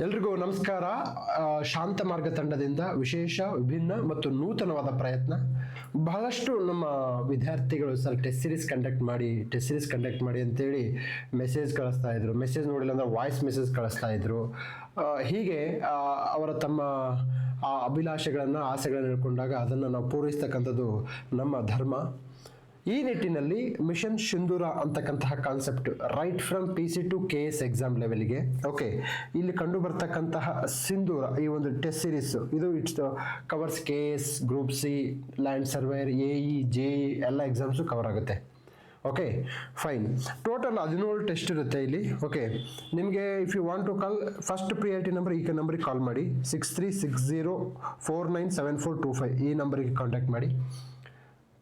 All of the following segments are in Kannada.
ಎಲ್ರಿಗೂ ನಮಸ್ಕಾರ. ಶಾಂತ ಮಾರ್ಗ ತಂಡದಿಂದ ವಿಶೇಷ, ವಿಭಿನ್ನ ಮತ್ತು ನೂತನವಾದ ಪ್ರಯತ್ನ. ಬಹಳಷ್ಟು ನಮ್ಮ ವಿದ್ಯಾರ್ಥಿಗಳು ಸರ್ ಟೆಸ್ಟ್ ಸೀರೀಸ್ ಕಂಡಕ್ಟ್ ಮಾಡಿ ಅಂತೇಳಿ ಮೆಸೇಜ್ ಕಳಿಸ್ತಾ ಇದ್ರು. ಮೆಸೇಜ್ ನೋಡಿಲ್ಲ ಅಂದ್ರೆ ವಾಯ್ಸ್ ಮೆಸೇಜ್ ಕಳಿಸ್ತಾ ಇದ್ರು. ಹೀಗೆ ಅವರ ತಮ್ಮ ಅಭಿಲಾಷೆಗಳನ್ನು, ಆಸೆಗಳನ್ನು ಹೇಳ್ಕೊಂಡಾಗ ಅದನ್ನು ನಾವು ಪೂರೈಸ್ತಕ್ಕಂಥದ್ದು ನಮ್ಮ ಧರ್ಮ. ಈ ನಿಟ್ಟಿನಲ್ಲಿ ಮಿಷನ್ ಸಿಂಧೂರ ಅಂತಕ್ಕಂತಹ concept right from PC to KS exam ಲೆವೆಲ್ಗೆ, ಓಕೆ, ಇಲ್ಲಿ ಕಂಡು ಬರ್ತಕ್ಕಂತಹ ಸಿಂಧೂರ ಈ ಒಂದು ಟೆಸ್ಟ್ ಸೀರೀಸ್ ಇದು it's covers KS, group C, land surveyor, AE, JE ಎಲ್ಲ ಎಕ್ಸಾಮ್ಸು ಕವರ್ ಆಗುತ್ತೆ. Okay, fine. ಟೋಟಲ್ 17 ಟೆಸ್ಟ್ ಇರುತ್ತೆ ಇಲ್ಲಿ. ಓಕೆ, ನಿಮಗೆ if you want to call first priority number ಈ ನಂಬರಿಗೆ ಕಾಲ್ ಮಾಡಿ, 6360497425 ಈ ನಂಬರಿಗೆ ಕಾಂಟ್ಯಾಕ್ಟ್ ಮಾಡಿ.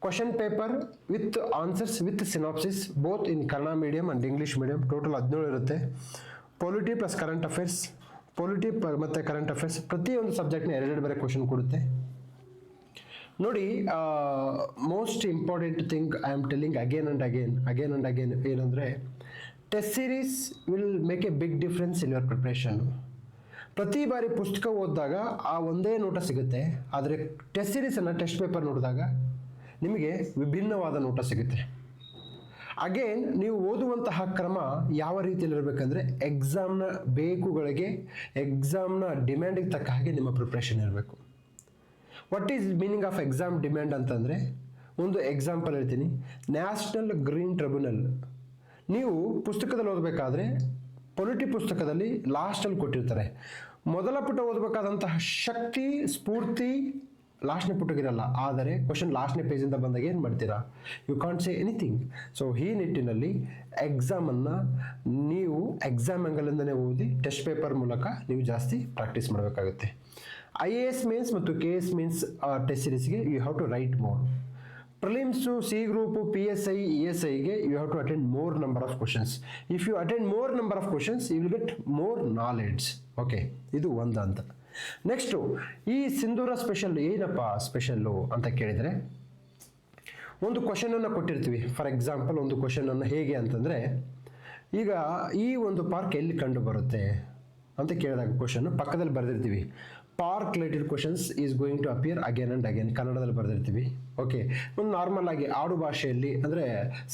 Question paper with answers with synopsis both in Kannada medium and English medium. Total 17 ಇರುತ್ತೆ. Polity plus current affairs, polity ಮತ್ತು ಕರೆಂಟ್ ಅಫೇರ್ಸ್ ಪ್ರತಿಯೊಂದು ಸಬ್ಜೆಕ್ಟ್ನ ಎರಡೆರಡು ಬೇರೆ ಕ್ವಶನ್ ಕೊಡುತ್ತೆ. ನೋಡಿ, most important thing I am telling again and again ಏನಂದರೆ, test series will make a big difference in your preparation. ಪ್ರತಿ ಬಾರಿ ಪುಸ್ತಕ ಓದಿದಾಗ ಆ ಒಂದೇ ನೋಟ ಸಿಗುತ್ತೆ, ಆದರೆ ಟೆಸ್ಟ್ ಸೀರೀಸನ್ನು ಟೆಸ್ಟ್ ಪೇಪರ್ ನೋಡಿದಾಗ ನಿಮಗೆ ವಿಭಿನ್ನವಾದ ನೋಟ ಸಿಗುತ್ತೆ. ಅಗೇನ್ ನೀವು ಓದುವಂತಹ ಕ್ರಮ ಯಾವ ರೀತಿಯಲ್ಲಿ ಇರಬೇಕಂದ್ರೆ, ಎಕ್ಸಾಮ್ನ ಬೇಕುಗಳಿಗೆ, ಎಕ್ಸಾಮ್ನ ಡಿಮ್ಯಾಂಡಿಗೆ ತಕ್ಕ ಹಾಗೆ ನಿಮ್ಮ ಪ್ರಿಪ್ರೇಷನ್ ಇರಬೇಕು. What is meaning of exam demand ಅಂತಂದರೆ, ಒಂದು ಎಕ್ಸಾಂಪಲ್ ಹೇಳ್ತೀನಿ. ನ್ಯಾಷನಲ್ ಗ್ರೀನ್ ಟ್ರಿಬ್ಯುನಲ್ ನೀವು ಪುಸ್ತಕದಲ್ಲಿ ಓದಬೇಕಾದ್ರೆ ಪೊಲಿಟಿ ಪುಸ್ತಕದಲ್ಲಿ ಲಾಸ್ಟಲ್ಲಿ ಕೊಟ್ಟಿರ್ತಾರೆ. ಮೊದಲ ಪುಟ ಓದಬೇಕಾದಂತಹ ಶಕ್ತಿ, ಸ್ಫೂರ್ತಿ ಲಾಸ್ಟ್ನೇ ಪುಟಗಿರಲ್ಲ. ಆದರೆ ಕ್ವಶನ್ ಲಾಸ್ಟ್ನೇ ಪೇಜಿಂದ ಬಂದಾಗ ಏನು ಮಾಡ್ತೀರಾ? You can't say anything. So ಈ ನಿಟ್ಟಿನಲ್ಲಿ ಎಕ್ಸಾಮನ್ನು ನೀವು ಎಕ್ಸಾಮ್ ಆ್ಯಂಗಲಿಂದನೇ ಓದಿ ಟೆಸ್ಟ್ ಪೇಪರ್ ಮೂಲಕ ನೀವು ಜಾಸ್ತಿ ಪ್ರಾಕ್ಟೀಸ್ ಮಾಡಬೇಕಾಗುತ್ತೆ. IAS ಮೇನ್ಸ್ ಮತ್ತು KS ಮೇನ್ಸ್ ಟೆಸ್ಟ್ ಸೀರೀಸ್ಗೆ you have to write more. Prelims, C group, PSI, ESIಗೆ you have to attend more number of questions. If you attend more number of questions you will get more knowledge. Okay, ಇದು ಒಂದು ಅಂತ. ನೆಕ್ಸ್ಟು, ಈ ಸಿಂಧೂರ ಸ್ಪೆಷಲ್ ಏನಪ್ಪ ಸ್ಪೆಷಲ್ಲು ಅಂತ ಕೇಳಿದರೆ, ಒಂದು ಕ್ವಶನನ್ನು ಕೊಟ್ಟಿರ್ತೀವಿ. ಫಾರ್ ಎಕ್ಸಾಂಪಲ್, ಒಂದು ಕ್ವಶನನ್ನು ಹೇಗೆ ಅಂತಂದರೆ, ಈಗ ಈ ಒಂದು ಪಾರ್ಕ್ ಎಲ್ಲಿ ಕಂಡು ಬರುತ್ತೆ ಅಂತ ಕೇಳಿದಾಗ ಕ್ವಶನ್ ಪಕ್ಕದಲ್ಲಿ ಬರೆದಿರ್ತೀವಿ. Park related questions is going to appear again and again, ಕನ್ನಡದಲ್ಲಿ ಬರೆದಿರ್ತೀವಿ. ಓಕೆ, ಒಂದು ನಾರ್ಮಲ್ ಆಗಿ ಆಡು ಭಾಷೆಯಲ್ಲಿ ಅಂದರೆ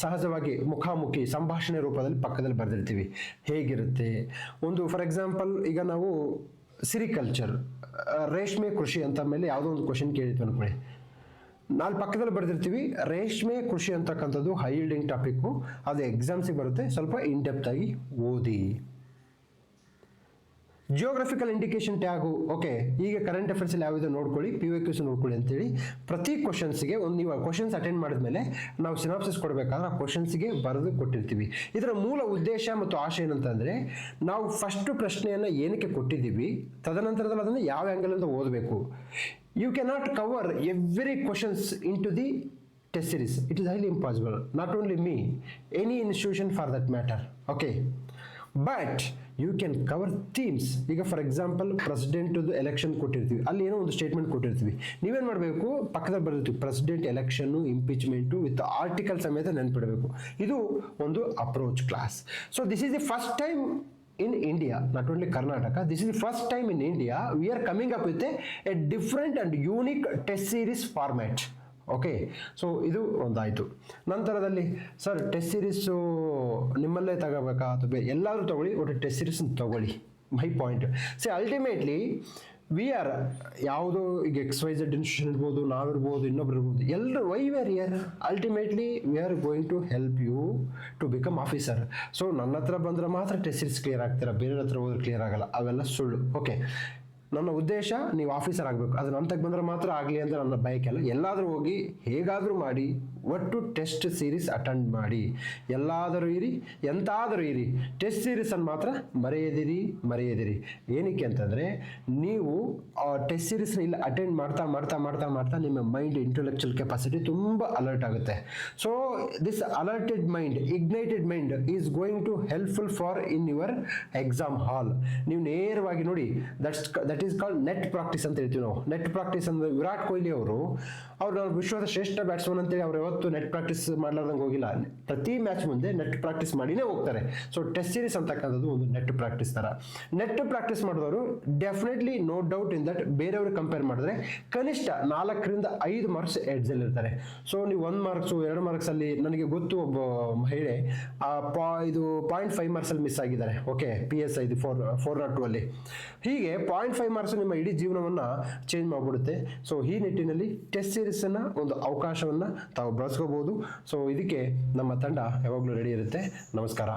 ಸಹಜವಾಗಿ ಮುಖಾಮುಖಿ ಸಂಭಾಷಣೆ ರೂಪದಲ್ಲಿ ಪಕ್ಕದಲ್ಲಿ ಬರೆದಿರ್ತೀವಿ. ಹೇಗಿರುತ್ತೆ ಒಂದು, ಫಾರ್ ಎಕ್ಸಾಂಪಲ್, ಈಗ ನಾವು ಸಿರಿಕಲ್ಚರ್, ರೇಷ್ಮೆ ಕೃಷಿ ಅಂತ ಮೇಲೆ ಯಾವುದೋ ಒಂದು ಕ್ವಶನ್ ಕೇಳಿದ್ವಿ ಅನ್ಕೊಳ್ಳಿ, ನಾಲ್ಕು ಪಕ್ಕದಲ್ಲಿ ಬರೆದಿರ್ತೀವಿ. ರೇಷ್ಮೆ ಕೃಷಿ ಅಂತಕ್ಕಂಥದ್ದು ಹೈ ಯೀಲ್ಡಿಂಗ್ ಟಾಪಿಕ್ಕು, ಅದು ಎಕ್ಸಾಮ್ಸಿಗೆ ಬರುತ್ತೆ. ಸ್ವಲ್ಪ ಇನ್ ಡೆಪ್ತ್ ಆಗಿ ಓದಿ. ಜಿಯೋಗ್ರಫಿಕಲ್ ಇಂಡಿಕೇಶನ್ ಟ್ಯಾಗು, ಓಕೆ, ಈಗ ಕರೆಂಟ್ ಅಫೇರ್ಸಲ್ಲಿ ಯಾವಿದೆ ನೋಡ್ಕೊಳ್ಳಿ, PYQs ನೋಡ್ಕೊಳ್ಳಿ ಅಂತೇಳಿ ಪ್ರತಿ ಕ್ವಶನ್ಸ್ಗೆ ಒಂದು, ನೀವು ಕ್ವಶನ್ಸ್ ಅಟೆಂಡ್ ಮಾಡಿದ್ಮೇಲೆ ನಾವು ಸಿನಾಪ್ಸಿಸ್ ಕೊಡಬೇಕಾದ್ರೆ ಆ ಕ್ವಶನ್ಸ್ಗೆ ಬರೆದು ಕೊಟ್ಟಿರ್ತೀವಿ. ಇದರ ಮೂಲ ಉದ್ದೇಶ ಮತ್ತು ಆಶೆ ಏನಂತಂದರೆ, ನಾವು ಫಸ್ಟು ಪ್ರಶ್ನೆಯನ್ನು ಏನಕ್ಕೆ ಕೊಟ್ಟಿದ್ದೀವಿ, ತದನಂತರದಲ್ಲಿ ಅದನ್ನು ಯಾವ ಆ್ಯಂಗಲಿಂದ ಓದಬೇಕು. You cannot cover every questions in to the test series. It is highly impossible. Not only me, any institution for that matter. Okay, but you can cover themes. ಈಗ ಫಾರ್ ಎಕ್ಸಾಂಪಲ್, ಪ್ರೆಸಿಡೆಂಟ್ದು ಎಲೆಕ್ಷನ್ ಕೊಟ್ಟಿರ್ತೀವಿ, ಅಲ್ಲಿ ಏನೋ ಒಂದು ಸ್ಟೇಟ್ಮೆಂಟ್ ಕೊಟ್ಟಿರ್ತೀವಿ. ನೀವೇನು ಮಾಡಬೇಕು, ಪಕ್ಕದಲ್ಲಿ ಬರೆದಿರ್ತೀವಿ president election, impeachment with article ಸಮೇತ ನೆನ್ಪಿಡಬೇಕು. ಇದು ಒಂದು approach class. So this is the first time in India, not only Karnataka, this is the first time in India we are coming up with a different and unique test series format. Okay, so ಇದು ಒಂದಾಯಿತು. ನಂತರದಲ್ಲಿ ಸರ್ ಟೆಸ್ಟ್ ಸೀರೀಸು ನಿಮ್ಮಲ್ಲೇ ತಗೋಬೇಕಾ ಅಥವಾ ಎಲ್ಲಾದರೂ ತಗೊಳ್ಳಿ, ಒಟ್ಟು ಟೆಸ್ಟ್ ಸೀರೀಸ್ ತಗೊಳ್ಳಿ. My point, see ultimately we are ಯಾವುದೋ ಈಗ XYZ ಇನ್ಸ್ಟಿಟ್ಯೂಷನ್ ಇರ್ಬೋದು, ನಾವಿರ್ಬೋದು, ಇನ್ನೊಬ್ರು ಇರ್ಬೋದು, ಎಲ್ಲರೂ why we are here. Ultimately we are going to help you to become officer. So ನನ್ನ ಹತ್ರ ಬಂದರೆ ಮಾತ್ರ ಟೆಸ್ಟ್ ಸೀರೀಸ್ ಕ್ಲಿಯರ್ ಆಗ್ತೀರಾ, ಬೇರೆ ಹತ್ರ ಹೋದ್ರೆ ಕ್ಲಿಯರ್ ಆಗಲ್ಲ, ಅವೆಲ್ಲ ಸುಳ್ಳು. ಓಕೆ, ನನ್ನ ಉದ್ದೇಶ ನೀವು ಆಫೀಸರ್ ಆಗಬೇಕು, ಅದು ನನ್ನ ತಗ ಬಂದರೆ ಮಾತ್ರ ಆಗಲಿ ಅಂತ ನನ್ನ ಬಯಕೆಲ್ಲ. ಎಲ್ಲಾದರೂ ಹೋಗಿ ಹೇಗಾದರೂ ಮಾಡಿ ಒಟ್ಟು ಟೆಸ್ಟ್ ಸೀರೀಸ್ ಅಟೆಂಡ್ ಮಾಡಿ. ಎಲ್ಲಾದರೂ ಇರಿ, ಎಂತಾದರೂ ಇರಿ, ಟೆಸ್ಟ್ ಸೀರೀಸನ್ನು ಮಾತ್ರ ಮರೆಯದಿರಿ. ಏನಕ್ಕೆ ಅಂತಂದರೆ, ನೀವು ಟೆಸ್ಟ್ ಸೀರೀಸ್ನ ಇಲ್ಲಿ ಅಟೆಂಡ್ ಮಾಡ್ತಾ ಮಾಡ್ತಾ ಮಾಡ್ತಾ ಮಾಡ್ತಾ ನಿಮ್ಮ ಮೈಂಡ್, ಇಂಟೆಲೆಕ್ಚುಯಲ್ ಕೆಪಾಸಿಟಿ ತುಂಬ ಅಲರ್ಟ್ ಆಗುತ್ತೆ. So this alerted mind, ignited mind is going to helpful for in your exam hall. ನೀವು ನೇರವಾಗಿ ನೋಡಿ, that is called net practice ಅಂತ ಹೇಳ್ತೀವಿ ನಾವು. ನೆಟ್ ಪ್ರಾಕ್ಟೀಸ್ ಅಂದರೆ ವಿರಾಟ್ ಕೊಹ್ಲಿ ಅವರು ಅವ್ರು ನಾವು ವಿಶ್ವದ ಶ್ರೇಷ್ಠ ಬ್ಯಾಟ್ಸ್ಮನ್ ಅಂತೇಳಿ ಅವ್ರು ಯಾವತ್ತು ನೆಟ್ ಪ್ರಾಕ್ಟೀಸ್ ಮಾಡ್ಲಾರ್ದಂಗೆ ಹೋಗಿಲ್ಲ. ಪ್ರತಿ ಮ್ಯಾಚ್ ಮುಂದೆ ನೆಟ್ ಪ್ರಾಕ್ಟೀಸ್ ಮಾಡಿನೇ ಹೋಗ್ತಾರೆ. ಸೊ ಟೆಸ್ಟ್ ಸೀರೀಸ್ ಅಂತಕ್ಕಂಥದ್ದು ಒಂದು ನೆಟ್ ಪ್ರಾಕ್ಟೀಸ್ ತರ. ನೆಟ್ ಪ್ರಾಕ್ಟೀಸ್ ಮಾಡಿದವರು definitely no doubt in that ಬೇರೆಯವ್ರಿಗೆ ಕಂಪೇರ್ ಮಾಡಿದ್ರೆ ಕನಿಷ್ಠ 4ರಿಂದ 5 ಮಾರ್ಕ್ಸ್ ಎಡ್ಜಲ್ಲಿ ಇರ್ತಾರೆ. ಸೊ ನೀವು 1 ಮಾರ್ಕ್ಸು 2 ಮಾರ್ಕ್ಸ್ ಅಲ್ಲಿ, ನನಗೆ ಗೊತ್ತು ಒಬ್ಬ ಮಹಿಳೆ ಇದು 0.5 ಮಾರ್ಕ್ಸ್ ಅಲ್ಲಿ ಮಿಸ್ ಆಗಿದ್ದಾರೆ. ಓಕೆ, PSI 402 ಅಲ್ಲಿ. ಹೀಗೆ 0.5 ಮಾರ್ಕ್ಸ್ ನಿಮ್ಮ ಇಡೀ ಜೀವನವನ್ನ ಚೇಂಜ್ ಮಾಡ್ಬಿಡುತ್ತೆ. ಸೊ ಈ ನಿಟ್ಟಿನಲ್ಲಿ ಟೆಸ್ಟ್ ಸೀರೀಸ್ ಅನ್ನ ಒಂದು ಅವಕಾಶವನ್ನ ತಾವು ಬಳಸ್ಕೋಬಹುದು. ಸೊ ಇದಕ್ಕೆ ನಮ್ಮ ತಂಡ ಯಾವಾಗಲೂ ರೆಡಿ ಇರುತ್ತೆ. ನಮಸ್ಕಾರ.